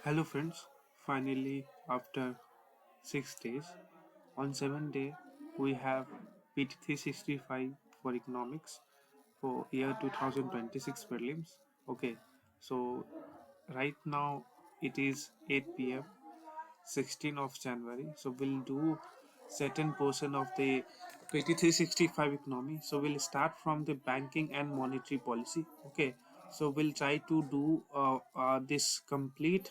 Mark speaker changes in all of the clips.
Speaker 1: Hello friends, finally after 6 days, on 7th day we have PT365 for economics for year 2026 prelims. Okay, so right now it is 8 p.m. 16th of January. So we'll do certain portion of the PT365 economy. So we'll start from the banking and monetary policy. Okay, so we'll try to do this complete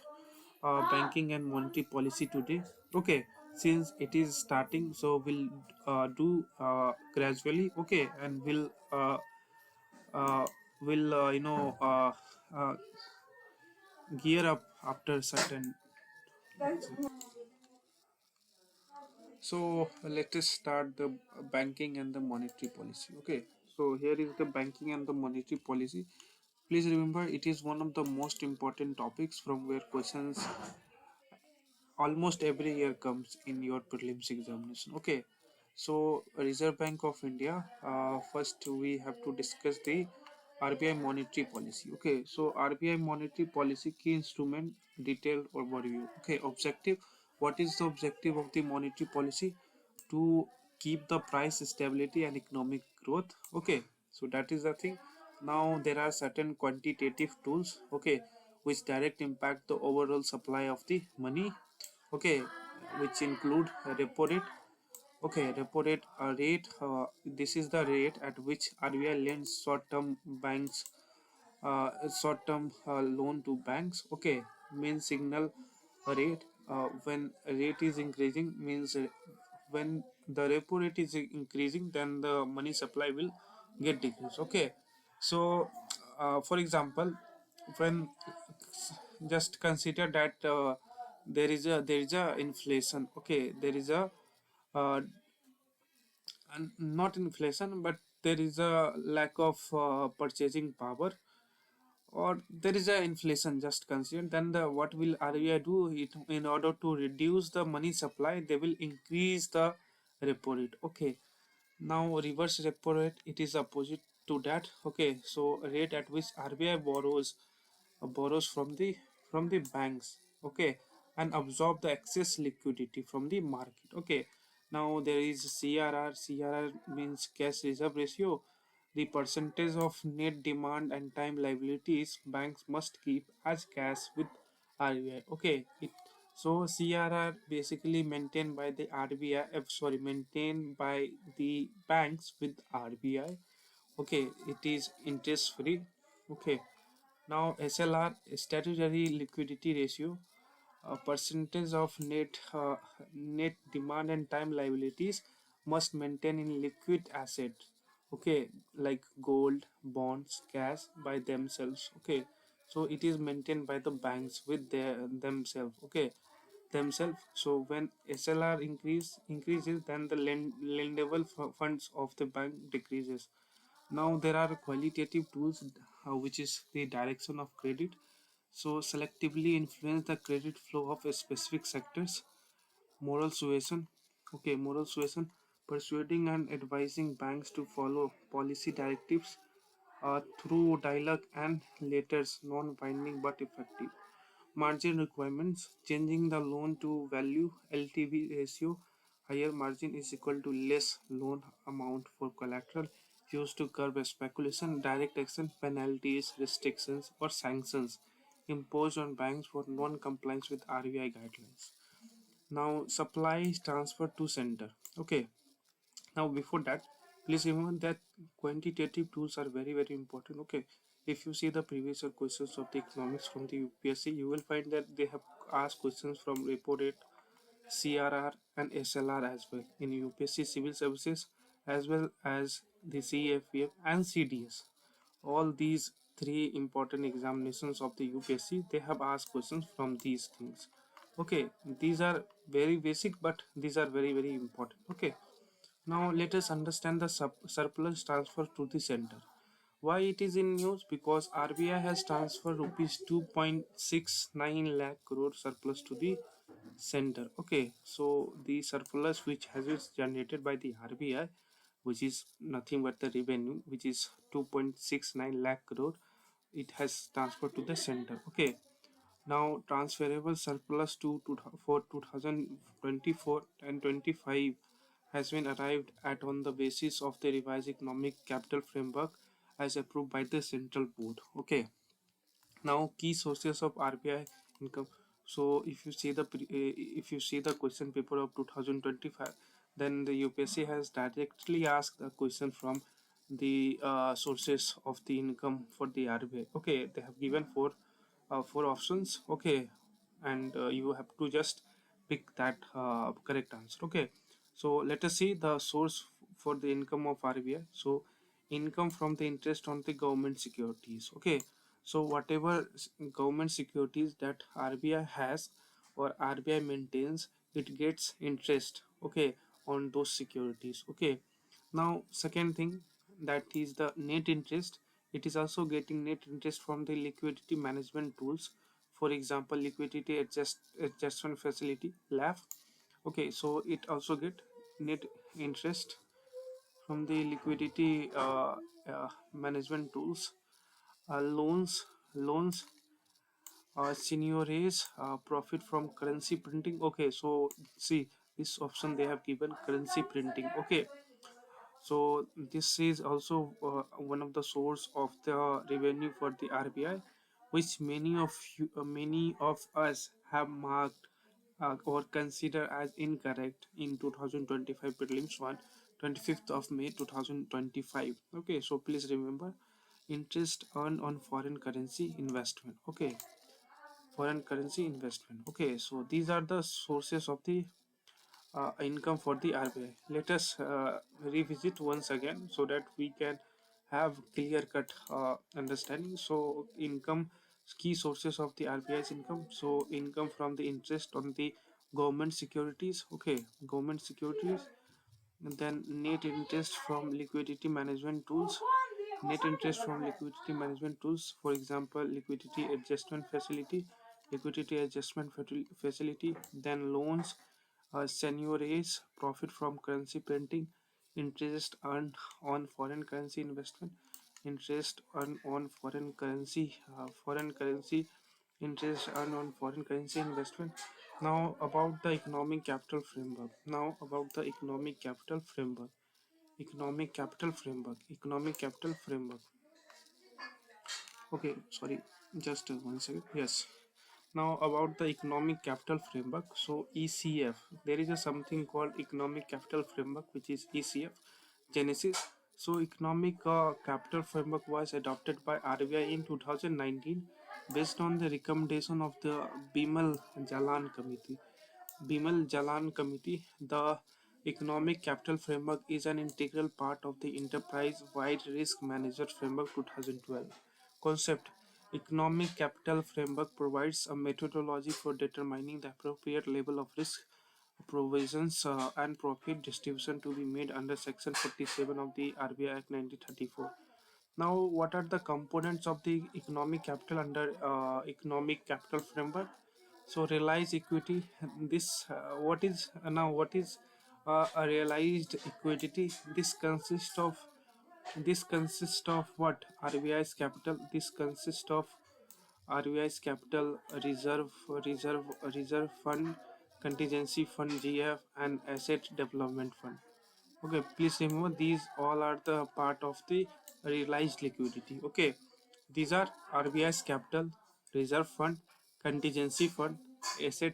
Speaker 1: banking and monetary policy today. Okay, since it is starting, so we'll do gradually. Okay, and uh, we'll gear up after certain. So let us start the banking and the monetary policy. Okay, so here is the banking and the monetary policy. Please remember, it is one of the most important topics from where questions almost every year comes in your prelims examination. Okay, so Reserve Bank of India. First, we have to discuss the RBI monetary policy. Okay, so RBI monetary policy key instrument detailed overview. Okay, objective. What is the objective of the monetary policy? To keep the price stability and economic growth. Okay, so that is the thing. Now there are certain quantitative tools. Okay, which direct impact the overall supply of the money. Okay, which include a repo rate. Okay, repo rate, this is the rate at which RBI lends short-term loan to banks. Okay, means signal rate. When rate is increasing means when the repo rate is increasing, then the money supply will get decreased. Okay, so for example, when just consider that there is a inflation. Okay, there is a uh, not inflation, but there is a lack of purchasing power, or there is a inflation. Just consider, then the what will RBI do? It, in order to reduce the money supply, they will increase the repo rate. Okay, now reverse repo rate, it is opposite to that. Okay, so rate at which RBI borrows from the banks. Okay, and absorb the excess liquidity from the market. Okay, now there is CRR means cash reserve ratio, the percentage of net demand and time liabilities banks must keep as cash with RBI. Okay, so CRR basically maintained by the RBI, sorry, maintained by the banks with RBI. Okay, it is interest free. Okay, now SLR, statutory liquidity ratio, a percentage of net demand and time liabilities must maintain in liquid asset. Okay, like gold, bonds, cash by themselves. Okay, so it is maintained by the banks with themselves. Okay, themselves. So when SLR increases, then the lendable funds of the bank decreases. Now there are qualitative tools, which is the direction of credit. So selectively influence the credit flow of a specific sectors. Moral suasion. Okay, moral suasion, persuading and advising banks to follow policy directives through dialogue and letters, non-binding but effective. Margin requirements, changing the loan to value LTV ratio. Higher margin is equal to less loan amount for collateral, used to curb speculation. Direct action, penalties, restrictions, or sanctions imposed on banks for non-compliance with RBI guidelines. Now, supply transfer to center. Okay, now before that, please remember that quantitative tools are very important. Okay, if you see the previous year questions of the economics from the UPSC, you will find that they have asked questions from repo rate, CRR, and SLR as well in UPSC civil services, as well as the CFPF and CDS. All these three important examinations of the UPSC, they have asked questions from these things. Okay, these are very basic, but these are very important. Okay, now let us understand the surplus transfer to the center. Why it is in news? Because RBI has transferred rupees 2.69 lakh crore surplus to the center. Okay, so the surplus which has been generated by the RBI, which is nothing but the revenue, which is 2.69 lakh crore, it has transferred to the center. Okay, Now transferable surplus for 2024 and 25 has been arrived at on the basis of the revised economic capital framework as approved by the central board. Okay. Now key sources of RBI income. So if you see the if you see the question paper of 2025, then the UPSC has directly asked a question from the sources of the income for the RBI. Okay, they have given four options. Okay, and you have to just pick that correct answer. Okay, so let us see the source for the income of RBI. So income from the interest on the government securities. Okay, so whatever government securities that RBI has or RBI maintains, it gets interest, okay, on those securities. Okay, now second thing, that is the net interest. It is also getting net interest from the liquidity management tools, for example liquidity adjustment facility LAF. Okay, so it also get net interest from the liquidity management tools. Loans seniores profit from currency printing. Okay, so see this option they have given currency printing. Okay, so this is also one of the source of the revenue for the RBI, which many of us have marked or consider as incorrect in 2025 prelims 1, 25th of May 2025. Okay, so please remember interest earned on foreign currency investment. Okay, foreign currency investment. Okay, so these are the sources of the income for the RBI. Let us revisit once again so that we can have clear cut understanding. So income, key sources of the RBI's income. So income from the interest on the government securities. Okay, government securities. And then net interest from liquidity management tools. Net interest from liquidity management tools, for example liquidity adjustment facility, facility. Then loans, seniores profit from currency printing, interest earned on foreign currency investment, interest earned on foreign currency interest earned on foreign currency investment. Now about the economic capital framework. Economic capital framework. Okay, sorry, just 1 second. Yes. Now about the economic capital framework. So ECF, there is a something called economic capital framework, which is ECF Genesis. So economic capital framework was adopted by RBI in 2019 based on the recommendation of the Bimal Jalan Committee. The Economic Capital Framework is an integral part of the Enterprise-Wide Risk Management Framework 2012 concept. Economic Capital Framework provides a methodology for determining the appropriate level of risk provisions and profit distribution to be made under Section 47 of the RBI Act 1934. Now, what are the components of the economic capital under economic capital framework? So, realized equity. What is a realized equity? This consists of what? RBI's capital. This consists of RBI's capital reserve fund, contingency fund GF, and asset development fund. Okay, please remember these all are the part of the realized liquidity. Okay, these are RBI's capital, reserve fund, contingency fund, asset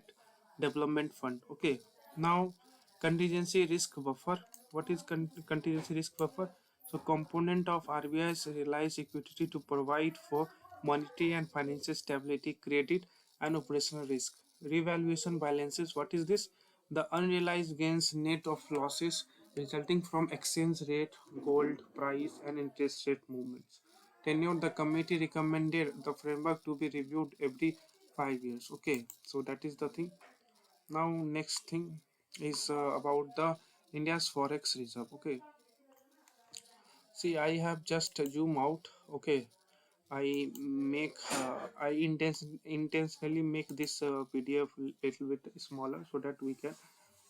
Speaker 1: development fund. Okay, now contingency risk buffer. What is contingency risk buffer? So component of RBI's realized liquidity to provide for monetary and financial stability, credit and operational risk. Revaluation balances. What is this? The unrealized gains net of losses resulting from exchange rate, gold price and interest rate movements. Tenure. The committee recommended the framework to be reviewed every 5 years. Okay, so that is the thing. Now next thing is about the India's forex reserve. Okay, see I have just zoom out. Okay, I intentionally make this PDF little bit smaller so that we can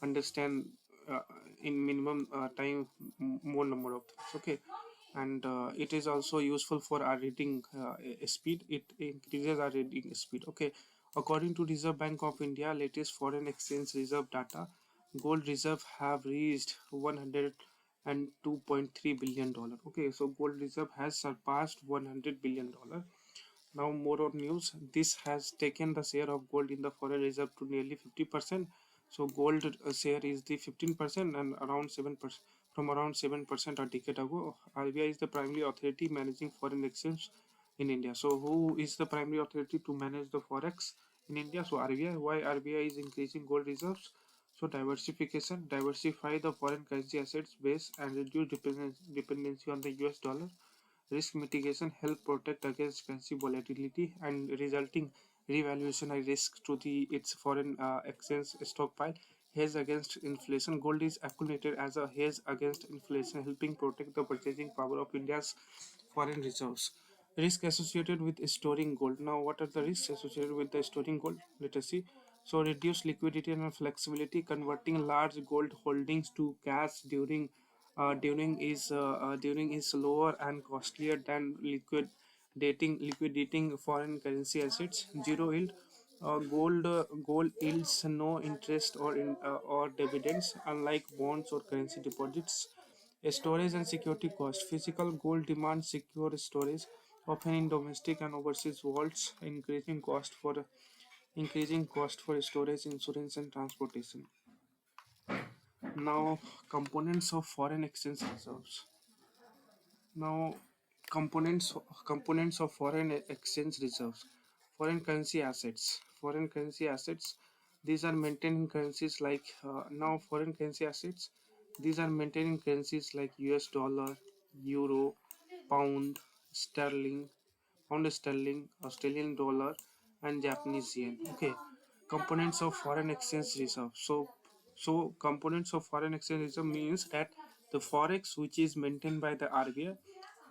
Speaker 1: understand uh, in minimum time more number of things. Okay, and it is also useful for our reading speed. It increases our reading speed. Okay, According to Reserve Bank of India latest foreign exchange reserve data, gold reserve have reached 102.3 billion dollar. Okay, so gold reserve has surpassed 100 billion dollar. Now more on news. This has taken the share of gold in the foreign reserve to nearly 50%. So gold share is the 15% and around 7% from around 7% a decade ago. RBI is the primary authority managing foreign exchange in India. So who is the primary authority to manage the forex in India? So RBI. Why RBI is increasing gold reserves? So diversification, diversify the foreign currency assets base and reduce dependency on the US dollar. Risk mitigation help protect against currency volatility and resulting revaluation risk to the its foreign exchange stockpile. Hedge against inflation. Gold is accumulated as a hedge against inflation, helping protect the purchasing power of India's foreign reserves. Risk associated with storing gold. Now, what are the risks associated with the storing gold? Let us see. So, reduce liquidity and flexibility. Converting large gold holdings to cash during is lower and costlier than liquidating foreign currency assets. Zero yield. Gold yields no interest or dividends, unlike bonds or currency deposits. Storage and security cost. Physical gold demands secure storage, often in domestic and overseas vaults, increasing cost for storage, insurance, and transportation. Now, components of foreign exchange reserves. Now, components of foreign exchange reserves. Foreign currency assets. These are maintained in currencies like now foreign currency assets. These are maintained in currencies like US dollar, euro, pound, sterling, Australian dollar, and Japanese yen. Okay, components of foreign exchange reserve. So components of foreign exchange reserve means that the forex which is maintained by the RBI.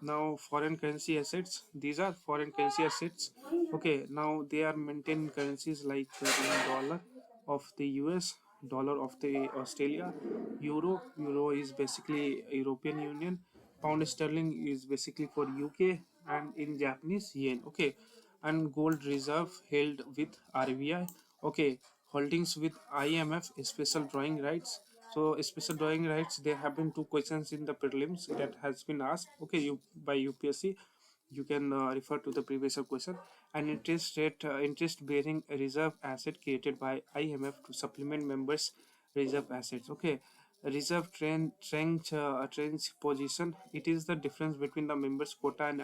Speaker 1: Now foreign currency assets. These are foreign currency assets. Okay, now they are maintained in currencies like in dollar of the US, dollar of the Australia, euro is basically European Union, pound sterling is basically for UK, and in Japanese yen. Okay, and gold reserve held with RBI. Okay, holdings with IMF special drawing rights. So special drawing rights, there have been two questions in the prelims that has been asked. Okay, you by UPSC. You can refer to the previous question. An interest bearing reserve asset created by IMF to supplement members reserve assets. Okay, reserve trench position. It is the difference between the members quota and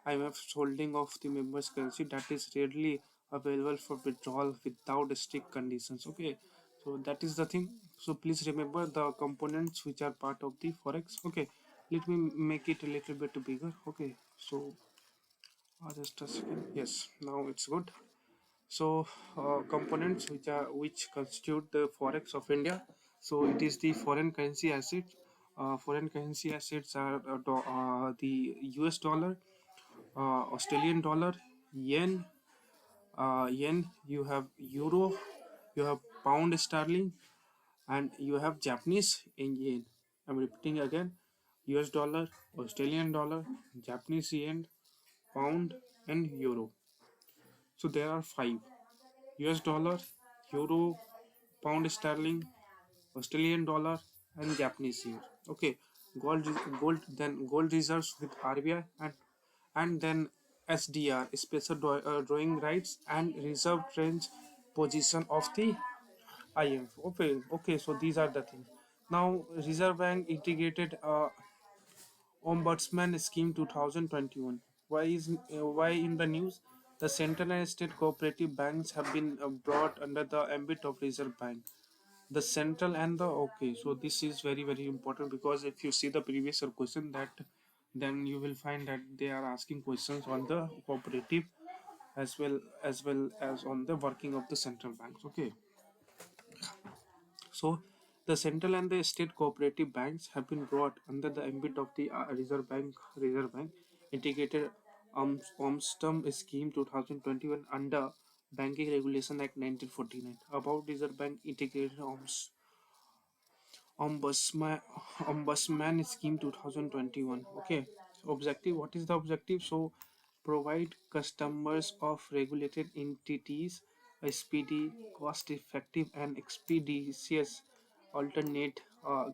Speaker 1: IMF's holding of the members currency that is readily available for withdrawal without strict conditions. Okay, so that is the thing. So please remember the components which are part of the forex. Okay, let me make it a little bit bigger. Okay, so just a second. Yes, now it's good. So components which constitute the forex of India. So it is the foreign currency asset. Foreign currency assets are the US dollar, Australian dollar, yen, you have euro, you have pound sterling, and you have Japanese yen. I'm repeating again: US dollar, Australian dollar, Japanese yen, pound, and euro. So there are five: US dollar, euro, pound sterling, Australian dollar, and Japanese yen. Okay, gold reserves with RBI, and then SDR, special drawing rights and reserve range position of the IMF. Okay, so these are the things. Now, Reserve Bank integrated Ombudsman Scheme 2021. Why in the news? The central and state cooperative banks have been brought under the ambit of Reserve Bank. The central and the okay. So this is very important, because if you see the previous question, that then you will find that they are asking questions on the cooperative as well as on the working of the central banks. Okay, so the central and the state cooperative banks have been brought under the ambit of the Reserve Bank integrated Omstum scheme 2021 under Banking Regulation Act 1949. About Reserve Bank integrated Ombudsman Ombudsman scheme 2021. Okay, so objective. What is the objective? So provide customers of regulated entities a speedy, cost-effective, and expeditious alternate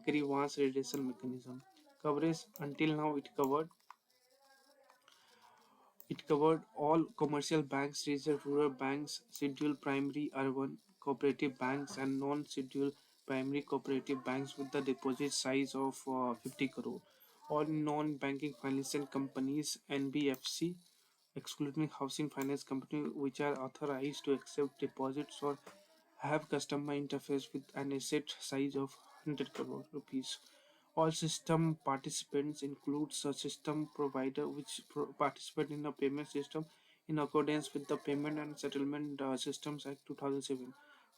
Speaker 1: grievance redressal mechanism. Coverage until now it covered all commercial banks, reserve rural banks, scheduled primary urban cooperative banks, and non-scheduled primary cooperative banks with the deposit size of 50 crore. All non-banking financial companies (NBFC), excluding housing finance companies, which are authorized to accept deposits or have customer interface with an asset size of 100 crore rupees. All system participants includes a system provider which participate in a payment system in accordance with the Payment and Settlement Systems Act 2007.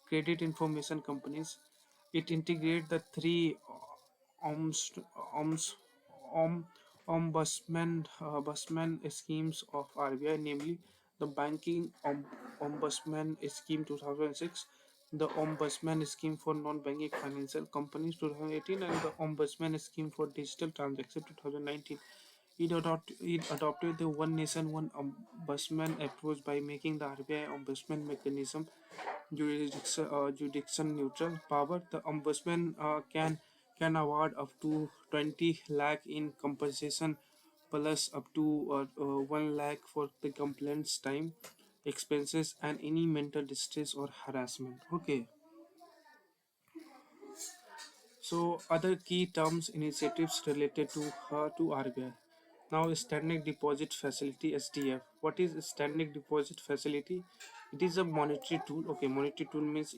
Speaker 1: Credit information companies. It integrates the three OMS, OMS, OM, ombudsman schemes of RBI, namely the Banking Ombudsman Scheme 2006, the Ombudsman Scheme for Non-Banking Financial Companies 2018, and the Ombudsman Scheme for Digital Transactions 2019. It adopted the One Nation, One Ombudsman approach by making the RBI Ombudsman mechanism jurisdiction neutral power. The ombudsman can award up to 20 lakh in compensation plus up to 1 lakh for the complaints time, expenses, and any mental distress or harassment. Okay, so other key terms initiatives related to RBI. Now, Standing Deposit Facility (SDF). What is Standing Deposit Facility? It is a monetary tool. Okay, monetary tool means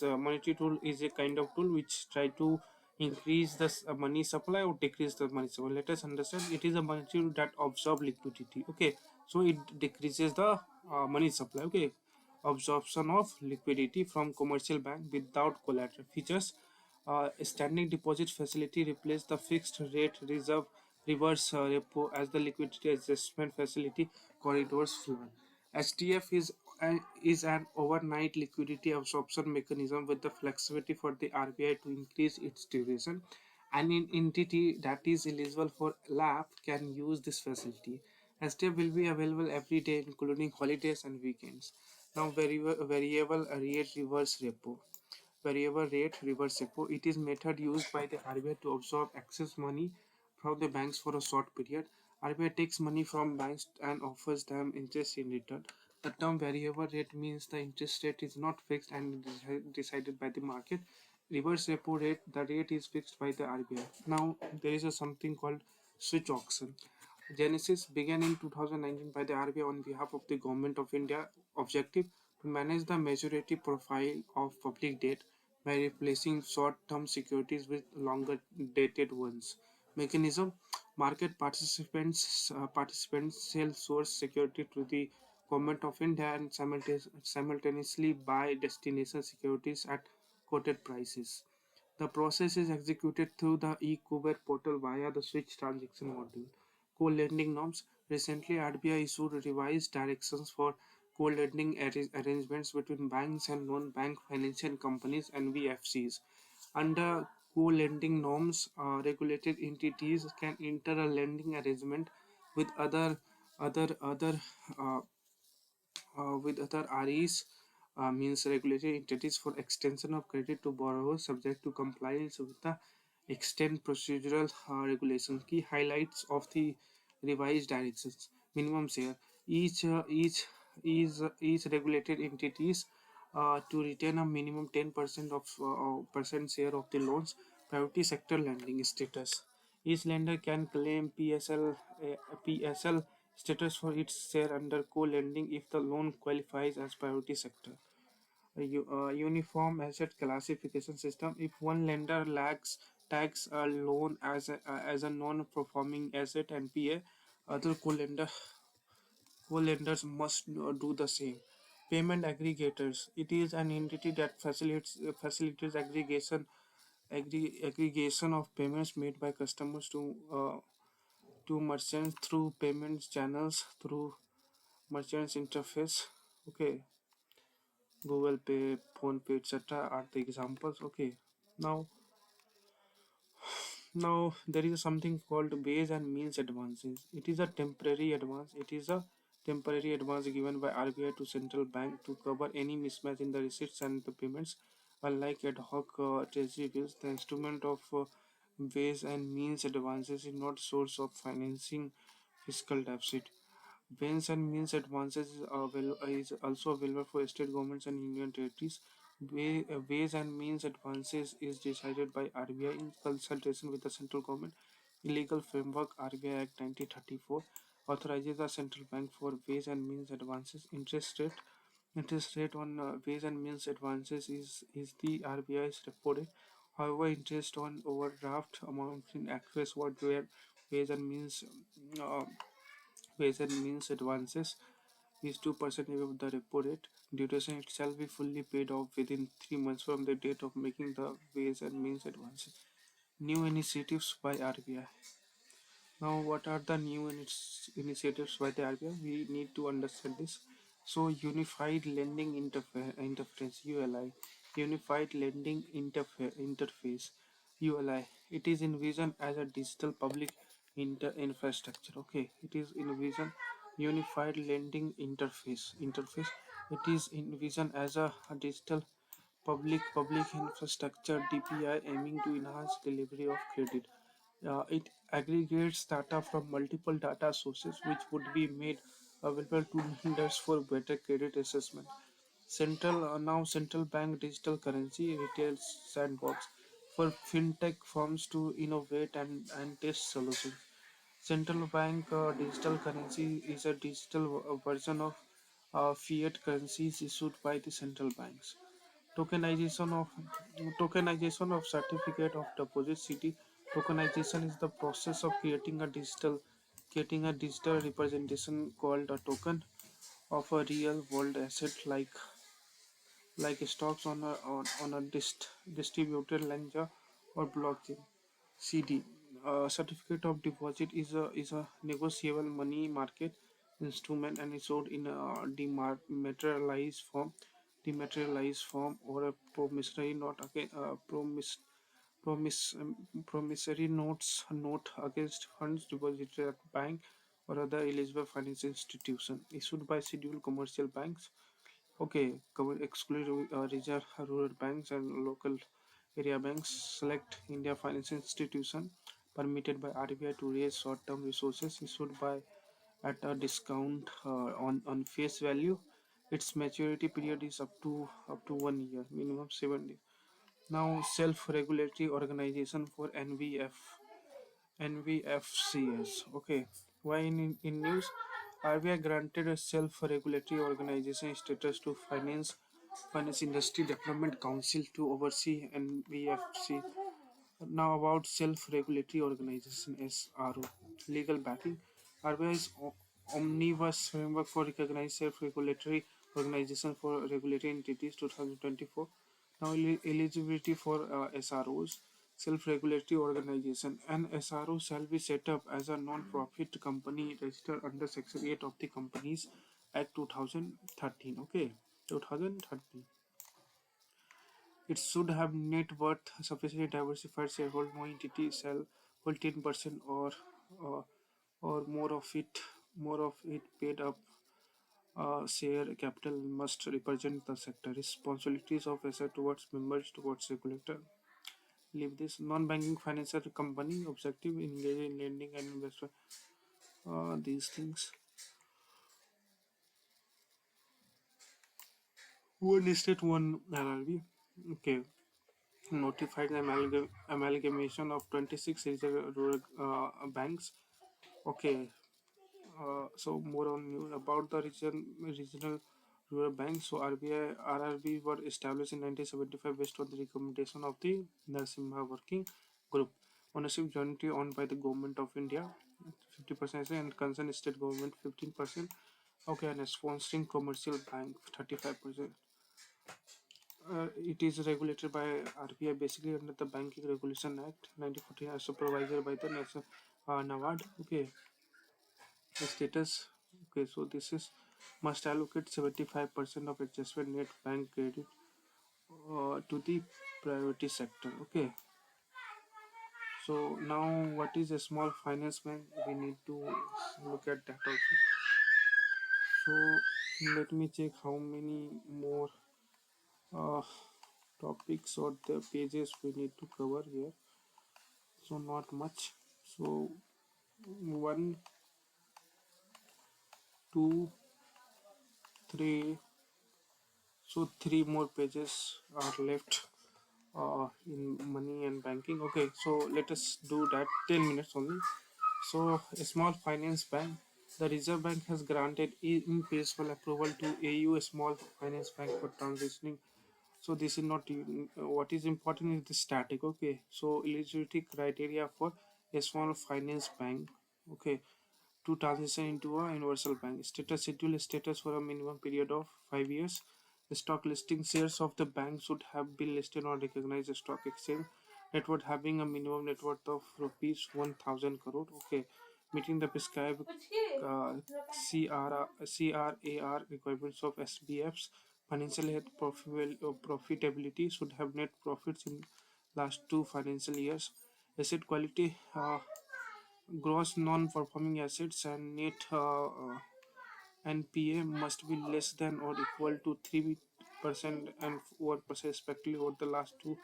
Speaker 1: monetary tool is a kind of tool which try to increase the money supply or decrease the money supply. Let us understand. It is a monetary tool that absorb liquidity. Okay, so it decreases the money supply. Okay, absorption of liquidity from commercial bank without collateral. Features: a standing deposit facility replaces the fixed rate reserve reverse repo as the liquidity adjustment facility corridors floor. STF is an overnight liquidity absorption mechanism with the flexibility for the RBI to increase its duration. An entity that is eligible for LAP can use this facility. STF will be available every day, including holidays and weekends. Now, variable rate reverse repo. Variable rate reverse repo. It is method used by the RBI to absorb excess money from the banks for a short period. RBI takes money from banks and offers them interest in return. The term variable rate means the interest rate is not fixed and decided by the market. Reverse repo rate, the rate is fixed by the RBI. Now there is something called switch auction. Genesis began in 2019 by the RBI on behalf of the Government of India. Objective: to manage the maturity profile of public debt by replacing short-term securities with longer-dated ones. Mechanism: market participants sell source security to the Government of India and simultaneously buy destination securities at quoted prices. The process is executed through the e-Kuber portal via the switch transaction module. Co-lending norms. Recently, RBI issued revised directions for co-lending arrangements between banks and non-bank financial companies (NBFCs). Under co-lending norms, regulated entities can enter a lending arrangement with other uh, other REs, means regulated entities, for extension of credit to borrowers subject to compliance with the extent procedural regulation. Key highlights of the revised directions: minimum share. Each regulated entities to retain a minimum 10% of percent share of the loans. Priority sector lending status. Each lender can claim PSL status for its share under co-lending if the loan qualifies as priority sector. Uniform asset classification system. If one lender lacks tags a loan as a non-performing asset (NPA), other co-lenders must do the same. Payment aggregators. It is an entity that facilitates aggregation of payments made by customers to merchants through payments channels through merchants interface. Okay, Google Pay, Phone Pay, etc. are the examples. Okay, now now there is something called base and means advances. It is a temporary advance. It is a temporary advance given by RBI to central bank to cover any mismatch in the receipts and the payments. Unlike ad hoc treasury bills, the instrument of ways and means advances is not source of financing fiscal deficit. Ways and means advances is also available for state governments and union territories. Ways and means advances is decided by RBI in consultation with the central government. Illegal framework RBI Act 1934 authorizes the central bank for ways and means advances. Interest rate on ways and means advances is the RBI's repo rate. However, interest on overdraft amounts in excess what where ways and means uh, ways and means advances is 2% above the repo rate. Duration itself be fully paid off within 3 months from the date of making the ways and means advances. New initiatives by RBI. Now, what are the new initiatives by the RBI? We need to understand this. So, Unified Lending Interface (ULI), Unified Lending Interface (ULI). It is envisioned as a digital public infrastructure. Okay, it is envisioned Unified Lending Interface. It is envisioned as a digital public infrastructure (DPI) aiming to enhance delivery of credit. It aggregates data from multiple data sources which would be made available to lenders for better credit assessment. Central bank digital currency retail sandbox for fintech firms to innovate and test solutions. Central bank digital currency is a digital version of fiat currencies issued by the central banks. Tokenization of certificate of deposit city. Tokenization is the process of creating a digital representation called a token of a real world asset like stocks on a distributed ledger or blockchain. CD. Certificate of deposit is a negotiable money market instrument and is sold in a dematerialized form or a promissory note again promissory note against funds deposited at bank or other eligible financial institution issued by scheduled commercial banks. Okay, exclude regional rural banks and local area banks. Select India financial institution permitted by RBI to raise short-term resources issued by at a discount on face value. Its maturity period is up to 1 year, minimum 7 days. Now, self-regulatory organization for NVFCS. Okay, why in news? RBI granted a self-regulatory organization status to Finance Industry Development Council to oversee NBFC. Now about self-regulatory organization (SRO), legal backing. RBI's omnibus framework for recognized self-regulatory organization for regulatory entities 2024. Now eligibility for SROs, self-regulatory organization. An SRO shall be set up as a non-profit company registered under Section 8 of the Companies Act 2013. Okay, 2013. It should have net worth sufficiently diversified shareholder. No entity shall hold 10% uh, or more of it paid up share capital must represent the sector. Responsibilities of asset towards members towards regulator. Leave this non-banking financial company objective engage in lending and investment. These things. One state, one LRB. Okay. Notified amalgamation of 26 rural banks. Okay, so more on news about the regional rural banks. So RBI RRB were established in 1975 based on the recommendation of the Narasimha Working Group. Ownership jointly owned by the Government of India, 50%, and concerned state government 15%. Okay, and a sponsoring commercial bank 35%. It is regulated by RBI basically under the Banking Regulation Act 1914 as supervisor by the National NABARD. Okay, the status. Okay, so this is must allocate 75% of adjustment net bank credit to the priority sector. Okay, so now what is a small finance bank? We need to look at that also. So let me check how many more uh, topics or the pages we need to cover here. So not much. So one, two, three. So three more pages are left in money and banking. Okay, so let us do that. 10 minutes only. So a small finance bank. The Reserve Bank has granted in principle approval to AU, a small finance bank, for transitioning. So this is not what is important is the static. Okay, so eligibility criteria for a small finance bank. Okay, to transition into a universal bank. Status schedule status for a minimum period of 5 years. The stock listing shares of the bank should have been listed on recognized stock exchange. Net worth having a minimum net worth of rupees 1000 crore. Okay, meeting the prescribed CRAR requirements of SBFs. Financial health profitability should have net profits in last two financial years. Asset quality. Gross non-performing assets and net NPA must be less than or equal to 3% and 4% respectively over the last two.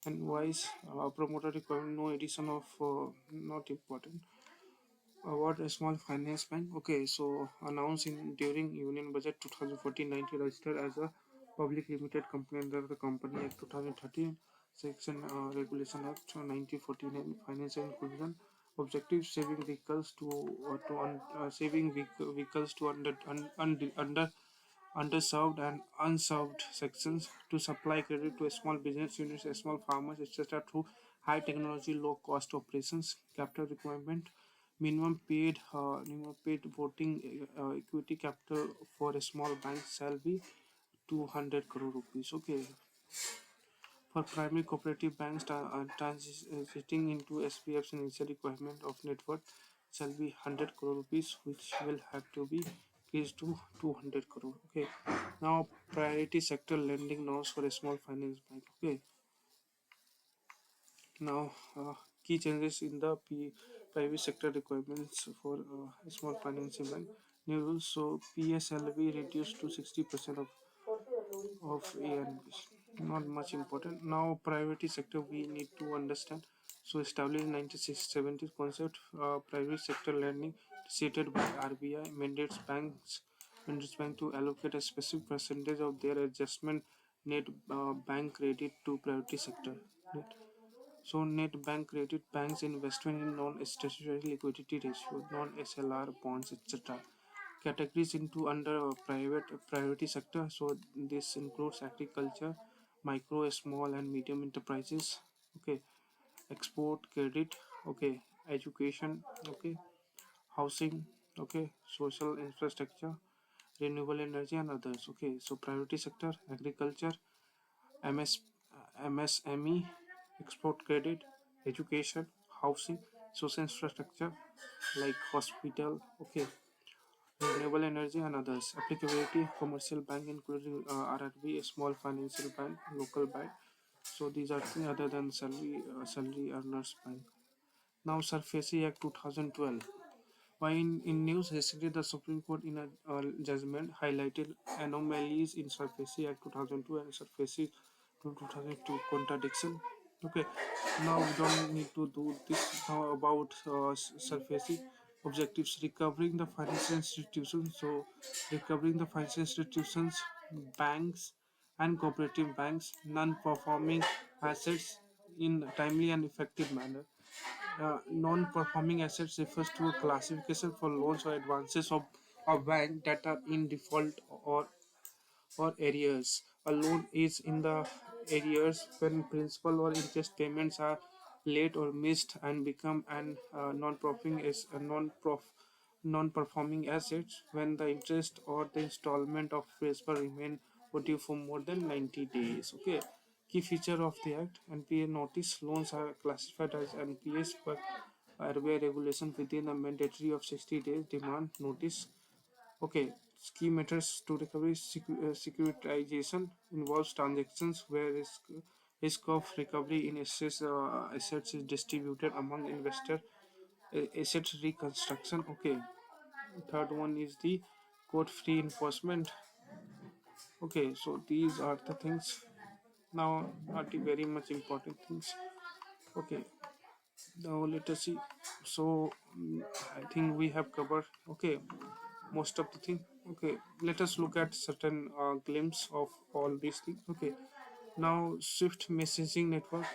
Speaker 1: And wise promoter requirement, no addition of not important. What a small finance bank. Okay, so announced in during Union Budget 2014-19, registered as a public limited company under the Company Act 2013, Section Regulation Act 1949, Financial Inclusion. Objective: saving vehicles saving vehicles to under underserved and unserved sections, to supply credit to small business units, small farmers, etc. through high technology, low cost operations. Capital requirement: minimum paid voting equity capital for a small bank shall be 200 crore rupees. Okay, for primary cooperative banks transiting into SPFs, initial requirement of net worth shall be 100 crore rupees, which will have to be increased to 200 crore. Okay. Now, priority sector lending norms for a small finance bank. Okay. Now, key changes in the private sector requirements for a small financing bank. New rules: so PSLV reduced to 60% of A and B. Not much important. Now, priority sector we need to understand. So, established in 1970s concept, private sector lending stated by RBI mandates bank to allocate a specific percentage of their adjustment net bank credit to priority sector. So net bank credit banks investment in non-statutory liquidity ratio, non-SLR bonds, etc. Categories into under private priority sector. So this includes agriculture, micro, small, and medium enterprises. Okay, export credit. Okay, education. Okay, housing. Okay, social infrastructure, renewable energy, and others. Okay, so priority sector: agriculture, MS, MSME, export credit, education, housing, social infrastructure like hospital, okay, renewable energy and others. Applicability: commercial bank including RRB, small financial bank, local bank. So these are things other than salary earners bank. Now Surface Act 2012. While in news yesterday, the Supreme Court in a judgment highlighted anomalies in Surface Act 2002 and Surface 2002 contradiction. Okay, now we don't need to do this now about Surface objectives: recovering the financial institutions. So, recovering the financial institutions, banks, and cooperative banks non-performing assets in a timely and effective manner. Non-performing assets refers to a classification for loans or advances of a bank that are in default or arrears. A loan is in the arrears when principal or interest payments are late or missed and become an non-performing assets when the interest or the installment of principal remain due for more than 90 days. Okay. Key feature of the Act: NPA notice. Loans are classified as NPAs but RBI regulation within a mandatory of 60 days demand notice. Okay, key methods to recovery: securitization involves transactions where risk of recovery in assets is distributed among investor. Asset reconstruction. Okay, third one is the court free enforcement. Okay, so these are the things. Now are the very much important things. Okay, now let us see. So I think we have covered, okay, most of the thing. Okay, let us look at certain glimpse of all these things. Okay, now Swift messaging network.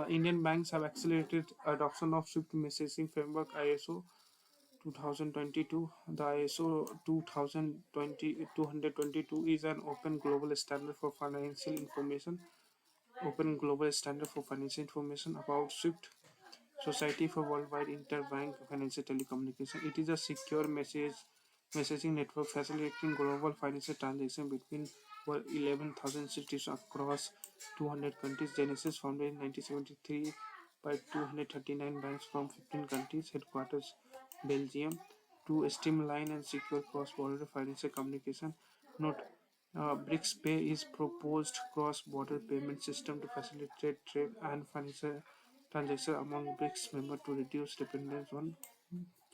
Speaker 1: Indian banks have accelerated adoption of Swift messaging framework ISO 2022. The ISO 222 is an open global standard for financial information. Open global standard for financial information about Swift Society for Worldwide Interbank Financial Telecommunication. It is a secure messaging network facilitating global financial transactions between over 11,000 cities across 200 countries. Genesis founded in 1973 by 239 banks from 15 countries, headquarters Belgium, to streamline and secure cross-border financial communication. Note: BRICS Pay is proposed cross-border payment system to facilitate trade and financial transactions among BRICS members to reduce dependence on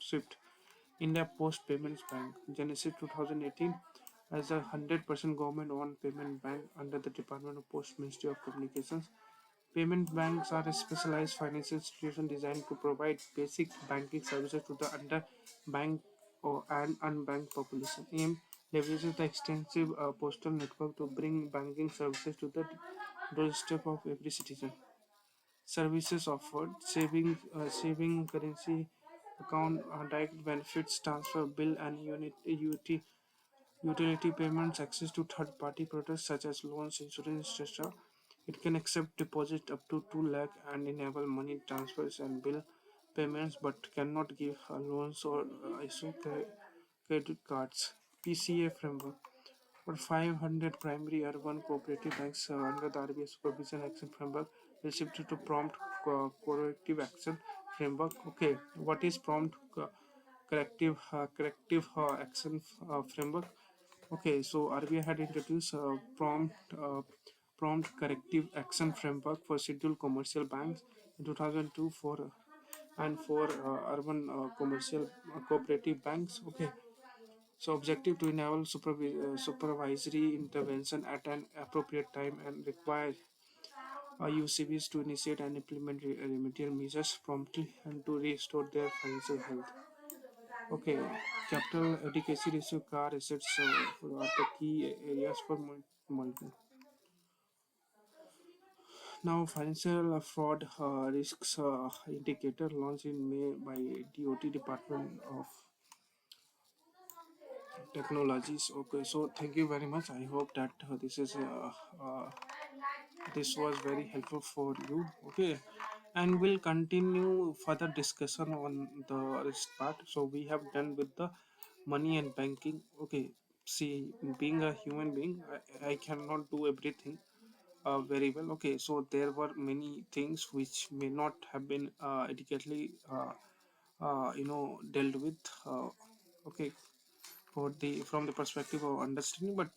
Speaker 1: SWIFT. India Post Payments Bank, Genesis 2018, as a 100% government-owned payment bank under the Department of Post Ministry of Communications. Payment banks are a specialized financial institution designed to provide basic banking services to the underbanked or and unbanked population. AIM leverages the extensive postal network to bring banking services to the doorstep of every citizen. Services offered: saving currency account, direct benefits transfer, bill and utility payments, access to third-party products such as loans, insurance, etc. It can accept deposit up to 2 lakh and enable money transfers and bill payments, but cannot give loans or issue credit cards. PCA framework for 500 primary urban cooperative banks under the RBI Supervision Action Framework will shift to prompt corrective action framework. Okay, what is prompt corrective action framework? Okay, so RBI had introduced prompt corrective action framework for scheduled commercial banks in 2002 for and for urban commercial cooperative banks. Okay, so objective to enable supervisory intervention at an appropriate time and require UCBs to initiate and implement remedial measures promptly and to restore their financial health. Okay, capital adequacy ratio, car assets are the key areas for monitoring. Now, financial fraud risks indicator launched in May by DOT Department of Technologies. Okay, so thank you very much. I hope that this was very helpful for you. Okay, and we'll continue further discussion on the rest part. So we have done with the money and banking. Okay, see, being a human being, I cannot do everything very well. Okay, so there were many things which may not have been adequately dealt with. Okay, for the from the perspective of understanding, but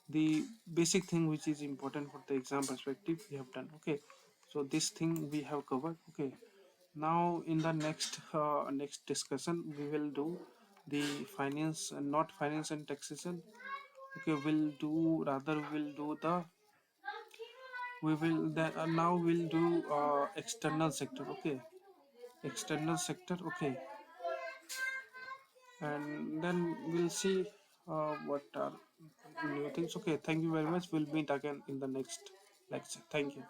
Speaker 1: the basic thing which is important for the exam perspective we have done. Okay, so this thing we have covered. Okay, now in the next discussion we will do the finance and not finance and taxation. Okay, we'll do the we will that now we'll do external sector. Okay, external sector. Okay, and then we'll see what are new things. Okay, thank you very much. We'll meet again in the next lecture. Thank you.